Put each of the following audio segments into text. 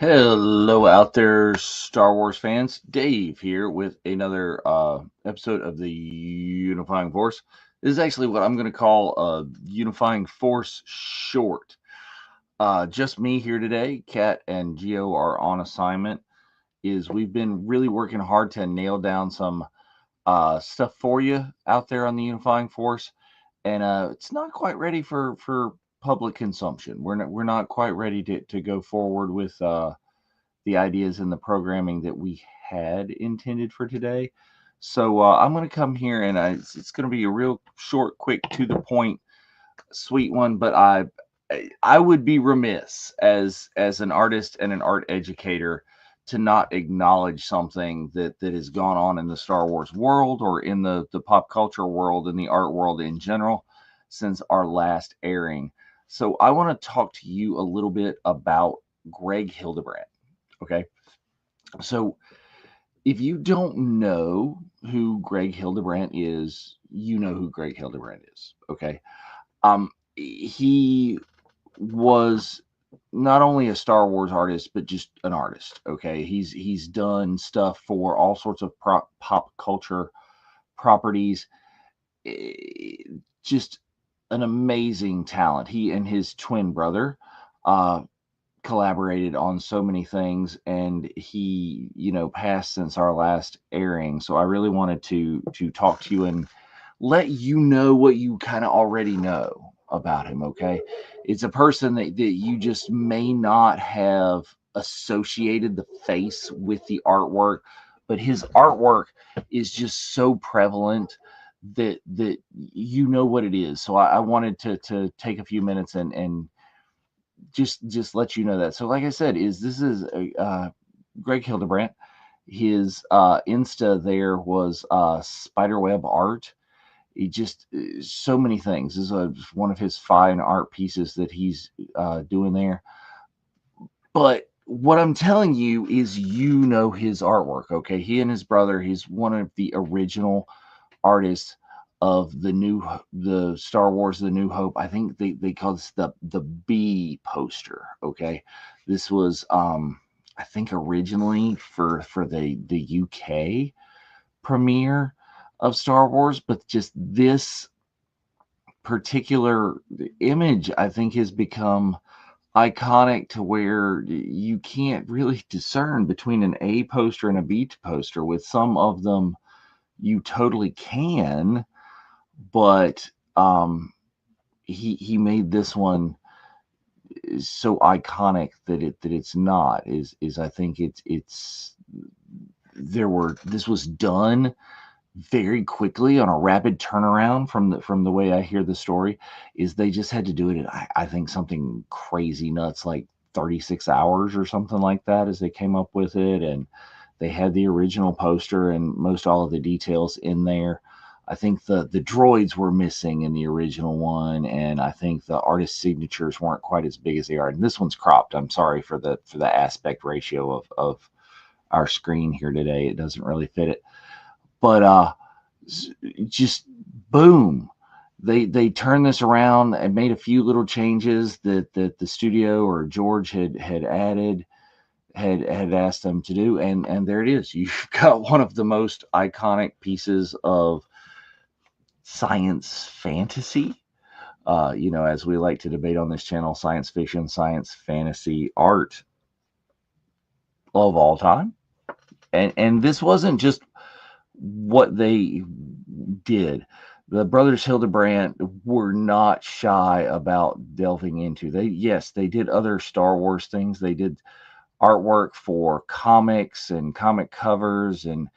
Hello out there, Star Wars fans. Dave here with another episode of the Unifying Force. This is actually what I'm going to call a Unifying Force short. Just me here today. Kat and Geo are on assignment. We've been really working hard to nail down some stuff for you out there on the Unifying Force, and it's not quite ready for public consumption. We're not quite ready to go forward with the ideas and the programming that we had intended for today. So I'm going to come here, and it's going to be a real short, quick, to the point, sweet one. But I would be remiss as an artist and an art educator to not acknowledge something that has gone on in the Star Wars world, or in the pop culture world and the art world in general, since our last airing. So I want to talk to you a little bit about Greg Hildebrandt. Okay. So if you don't know who Greg Hildebrandt is, you know who Greg Hildebrandt is. Okay. He was not only a Star Wars artist, but just an artist. Okay. He's done stuff for all sorts of pop culture properties. Just an amazing talent. He and his twin brother, uh, collaborated on so many things, and he passed since our last airing. So I really wanted to talk to you and let you know what you kind of already know about him. Okay, it's a person that you just may not have associated the face with the artwork, but his artwork is just so prevalent that you know what it is. So I wanted to take a few minutes and just let you know that. So, like I said, this is Greg Hildebrandt. His Insta there was Spiderweb Art. He just so many things. This is one of his fine art pieces that he's doing there. But what I'm telling you is, his artwork. Okay, he and his brother. He's one of the original artists of the Star Wars The New Hope. I think they call this the B poster. Okay, this was I think originally for the UK premiere of Star Wars, but just this particular image I think has become iconic to where you can't really discern between an A poster and a B poster. With some of them you totally can, but he made this one so iconic that it's not is I think it's this was done very quickly on a rapid turnaround. From the way I hear the story, is they just had to do it in, I think, something crazy nuts like 36 hours or something like that, as they came up with it. And they had the original poster and most all of the details in there. I think the droids were missing in the original one, and I think the artist signatures weren't quite as big as they are. And this one's cropped. I'm sorry for the aspect ratio of our screen here today. It doesn't really fit it. But just boom, they turned this around and made a few little changes that the studio or George had added, had asked them to do, and there it is. You've got one of the most iconic pieces of science fantasy, as we like to debate on this channel, science fiction, science fantasy art of all time. And this wasn't just what they did. the brothers Hildebrandt were not shy about delving into. Yes, they did other Star Wars things. They did artwork for comics and comic covers and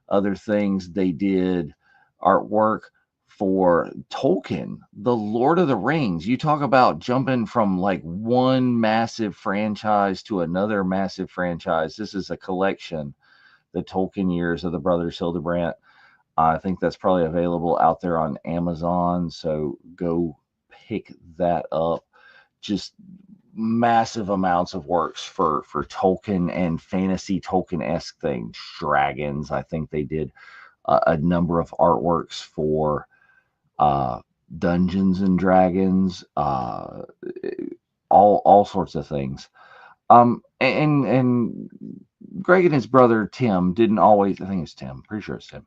other things. They did artwork for Tolkien, the Lord of the Rings. You talk about jumping from like one massive franchise to another massive franchise. This is a collection, the Tolkien years of the brothers Hildebrandt. I think that's probably available out there on Amazon. So go pick that up. Just massive amounts of works for Tolkien and fantasy Tolkien-esque things. Dragons. I think they did a number of artworks for uh, Dungeons and Dragons. All sorts of things. And Greg and his brother Tim didn't always. I think it's Tim. Pretty sure it's Tim.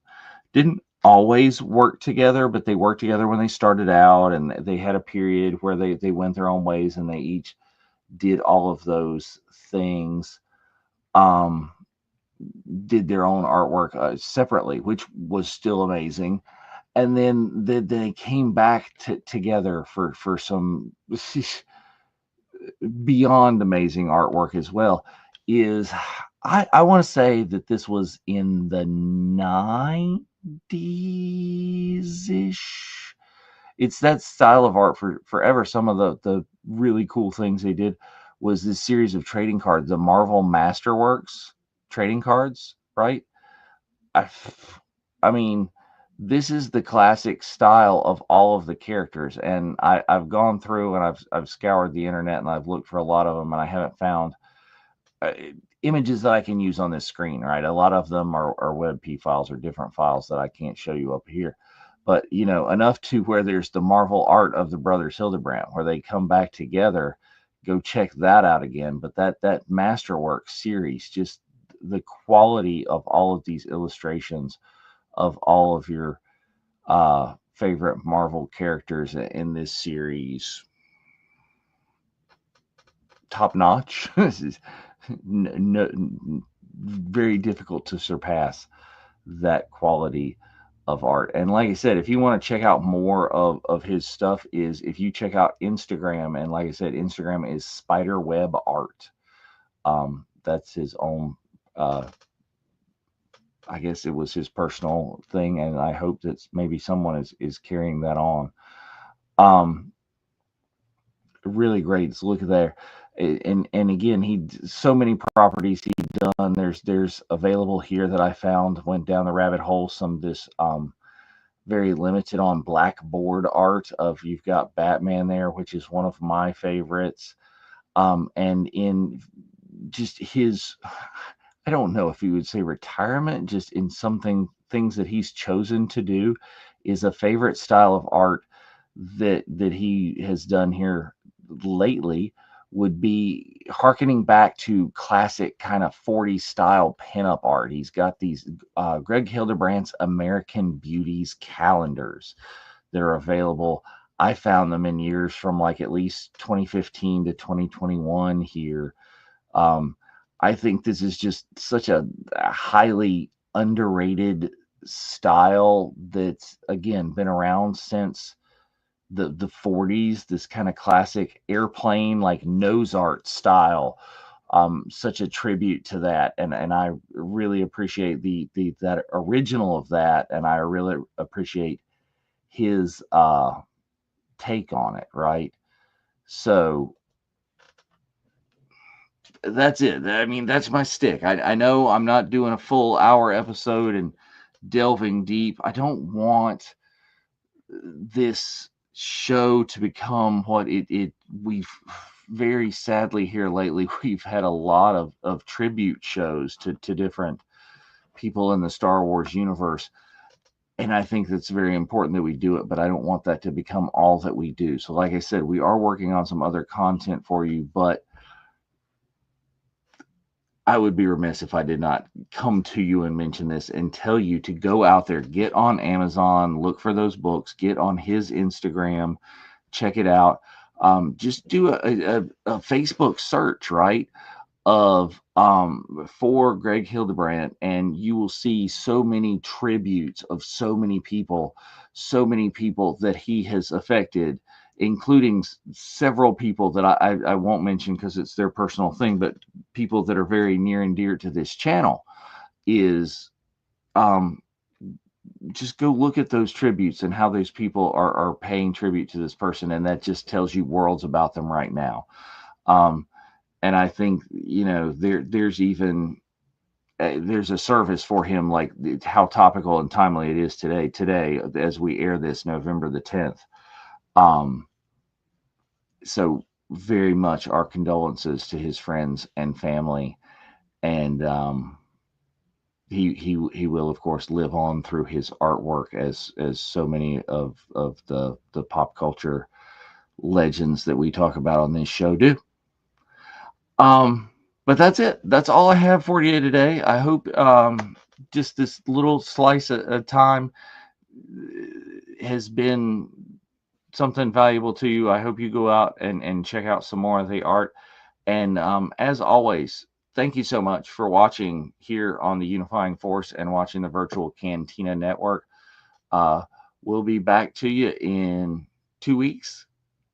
Didn't always work together, but they worked together when they started out, and they had a period where they went their own ways, and they each did all of those things. Um, did their own artwork separately, which was still amazing. And then they came back together for some beyond amazing artwork as well. Is I want to say that this was in the 90s ish. It's that style of art for forever. Some of the really cool things they did was this series of trading cards, the Marvel Masterworks trading cards, right? I, I mean, this is the classic style of all of the characters, and I've gone through and I've scoured the internet and I've looked for a lot of them, and I haven't found uh, images that I can use on this screen, right? A lot of them are WebP files or different files that I can't show you up here. But, enough to where there's the Marvel art of the brothers Hildebrandt, where they come back together. Go check that out again. But that Masterwork series, just the quality of all of these illustrations of all of your favorite Marvel characters in this series, top notch. This is very difficult to surpass that quality of art. And like I said, if you want to check out more of his stuff, is if you check out Instagram, and like I said, Instagram is Spiderweb Art. That's his own I guess it was his personal thing, and I hope that maybe someone is carrying that on. Um, really great. So look at there, and again, he so many properties he done. There's available here that I found. Went down the rabbit hole. Some of this very limited on blackboard art of you've got Batman there, which is one of my favorites. And in just his, I don't know if you would say retirement, just in things that he's chosen to do, is a favorite style of art that he has done here lately would be harkening back to classic kind of 40s style pinup art. He's got these Greg Hildebrandt's American Beauties calendars that are available. I found them in years from like at least 2015 to 2021 here. Um, I think this is just such a highly underrated style that's again been around since the 40s. This kind of classic airplane like nose art style, such a tribute to that, and I really appreciate the that original of that, and I really appreciate his take on it, right? So that's it. I mean, that's my stick. I know I'm not doing a full hour episode and delving deep. I don't want this show to become what we've very sadly here lately. We've had a lot of tribute shows to different people in the Star Wars universe. And I think that's very important that we do it, but I don't want that to become all that we do. So, like I said, we are working on some other content for you, but I would be remiss if I did not come to you and mention this and tell you to go out there, get on Amazon, look for those books, get on his Instagram, check it out. Just do a Facebook search, right, of for Greg Hildebrandt, and you will see so many tributes of so many people that he has affected, including several people that I won't mention because it's their personal thing, but people that are very near and dear to this channel. Is um, just go look at those tributes and how those people are paying tribute to this person, and that just tells you worlds about them right now. Um, and I think, there's even there's a service for him, like how topical and timely it is today as we air this November the 10th. um so very much our condolences to his friends and family, and he will of course live on through his artwork, as so many of the pop culture legends that we talk about on this show do. Um, but that's it. That's all I have for you today. I hope just this little slice of time has been something valuable to you. I hope you go out and check out some more of the art. And as always, thank you so much for watching here on the Unifying Force and watching the Virtual Cantina Network. Uh, we'll be back to you in 2 weeks,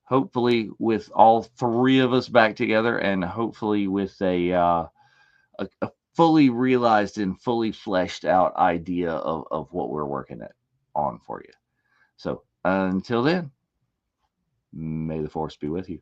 hopefully with all three of us back together, and hopefully with a fully realized and fully fleshed out idea of what we're working on for you. So until then, may the force be with you.